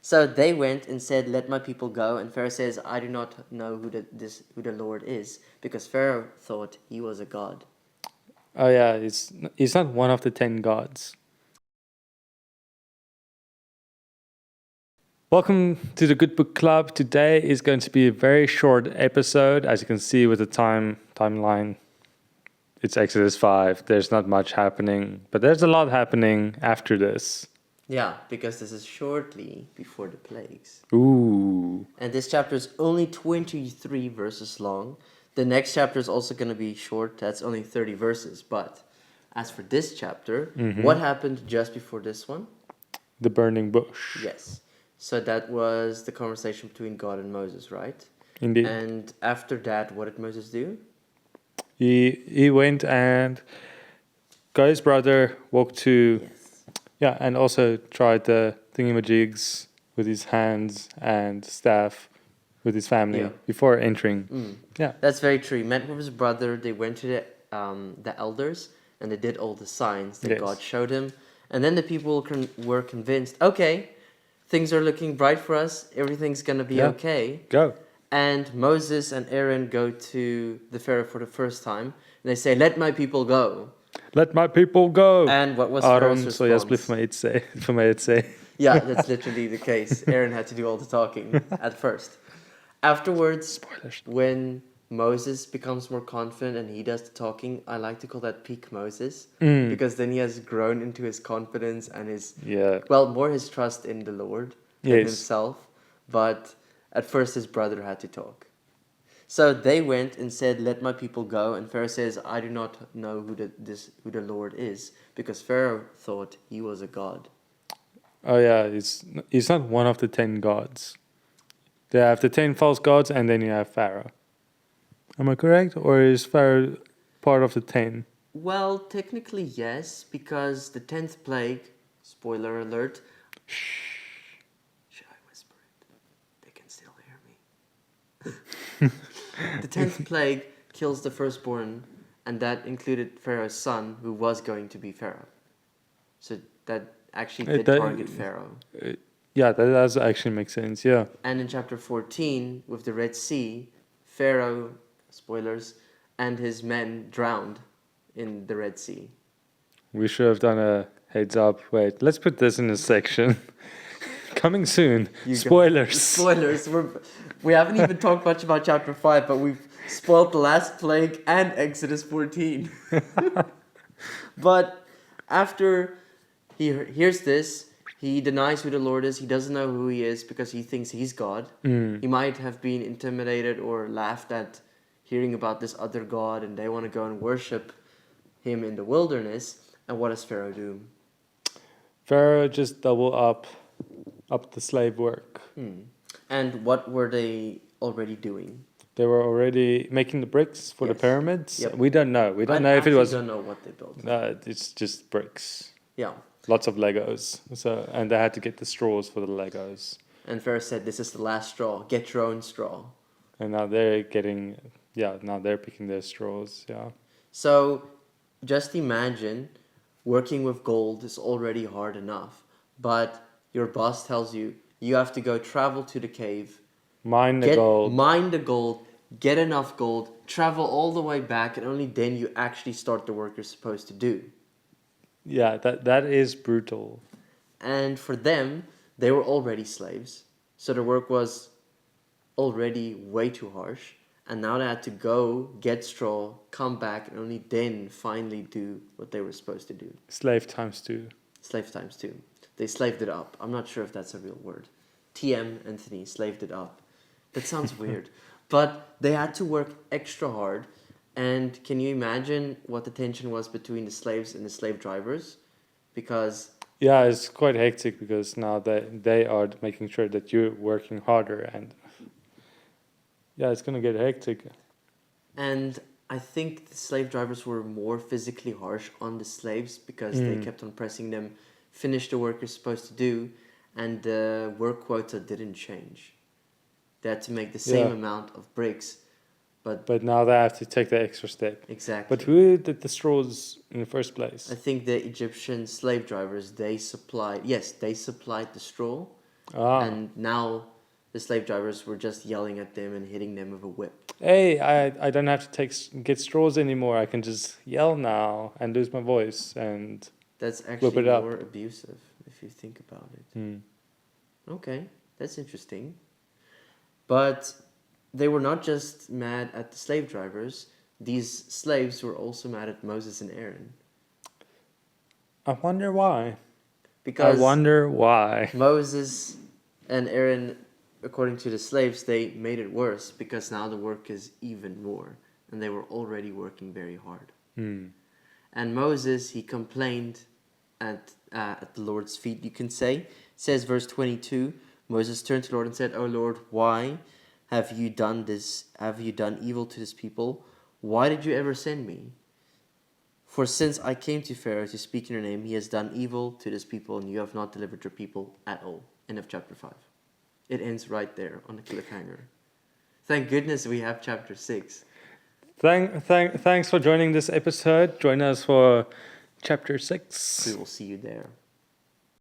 So they went and said, "Let my people go." And Pharaoh says, "I do not know who the Lord is," because Pharaoh thought he was a god. Oh yeah, he's not one of the 10 gods. Welcome to the Good Book Club. Today is going to be a very short episode. As you can see with the timeline, it's Exodus 5. There's not much happening, but there's a lot happening after this. Yeah, because this is shortly before the plagues. Ooh. And this chapter is only 23 verses long. The next chapter is also going to be short. That's only 30 verses. But as for this chapter, what happened just before this one? The burning bush. Yes. So that was the conversation between God and Moses, right? Indeed. And after that, what did Moses do? He went and got his brother, walked to... Yes. Yeah, and also tried the thingamajigs with his hands and staff with his family before entering. Yeah. That's very true. He met with his brother. They went to the elders and they did all the signs that God showed him. And then the people were convinced, okay, things are looking bright for us. Everything's going to be okay. Go. And Moses and Aaron go to the Pharaoh for the first time. And they say, "Let my people go." Let my people go. And what was Pharaoh's response? För mig att säga. Yeah, that's literally the case. Aaron had to do all the talking at first. Afterwards, Spoilers. when Moses becomes more confident and he does the talking, I like to call that peak Moses. Because then he has grown into his confidence and more his trust in the Lord than himself. But at first his brother had to talk. So they went and said, "Let my people go." And Pharaoh says, "I do not know who the Lord is," because Pharaoh thought he was a god. Oh yeah, he's not one of the 10 gods. They have the 10 false gods and then you have Pharaoh. Am I correct? Or is Pharaoh part of the 10? Well, technically yes, because the 10th plague, spoiler alert. Should I whisper it? They can still hear me. The 10th plague kills the firstborn, and that included Pharaoh's son, who was going to be Pharaoh. So that actually did target Pharaoh. Yeah, that does actually make sense, yeah. And in chapter 14, with the Red Sea, Pharaoh, spoilers, and his men drowned in the Red Sea. We should have done a heads up. Wait, let's put this in a section. Coming soon. Spoilers. Spoilers. We haven't even talked much about chapter 5, but we've spoiled the last plague and Exodus 14. But after he hears this, he denies who the Lord is. He doesn't know who he is because he thinks he's God. He might have been intimidated or laughed at hearing about this other God, and they want to go and worship him in the wilderness. And what does Pharaoh do? Pharaoh just double up the slave work. And what were they already doing? They were already making the bricks for the pyramids. Yep. We don't know. We don't know if it was... I don't know what they built. It's just bricks. Yeah. Lots of Legos. And they had to get the straws for the Legos. And Pharaoh said, "This is the last straw. Get your own straw." And now they're getting... Yeah, now they're picking their straws. Yeah. So just imagine working with gold is already hard enough. But your boss tells you, you have to go travel to the cave. Mine the gold, get enough gold, travel all the way back, and only then you actually start the work you're supposed to do. Yeah, that is brutal. And for them, they were already slaves. So the work was already way too harsh. And now they had to go, get straw, come back, and only then finally do what they were supposed to do. Slave times 2. Slave times 2. They slaved it up. I'm not sure if that's a real word. TM, Anthony, slaved it up. That sounds weird. But they had to work extra hard. And can you imagine what the tension was between the slaves and the slave drivers? Because... Yeah, it's quite hectic because now they are making sure that you're working harder. And yeah, it's going to get hectic. And I think the slave drivers were more physically harsh on the slaves because they kept on pressing them, finish the work you're supposed to do, and the work quota didn't change. They had to make the same amount of bricks, but now they have to take the extra step. Exactly. But who did the straws in the first place? I think the Egyptian slave drivers, they supplied the straw, And now the slave drivers were just yelling at them and hitting them with a whip. Hey, I don't have to get straws anymore. I can just yell now and lose my voice and that's whip actually it up. more abusive if you think about it. Okay, that's interesting. But they were not just mad at the slave drivers. These slaves were also mad at Moses and Aaron. I wonder why. Because why. Moses and Aaron, according to the slaves, they made it worse because now the work is even more. And they were already working very hard. And Moses, he complained at the Lord's feet, you can say. It says, verse 22, Moses turned to the Lord and said, "O Lord, why have you done this? Have you done evil to this people? Why did you ever send me? For since I came to Pharaoh to speak in your name, he has done evil to this people, and you have not delivered your people at all." End of chapter 5. It ends right there on the cliffhanger. Thank goodness we have chapter 6. Thanks for joining this episode. Join us for chapter 6. We will see you there.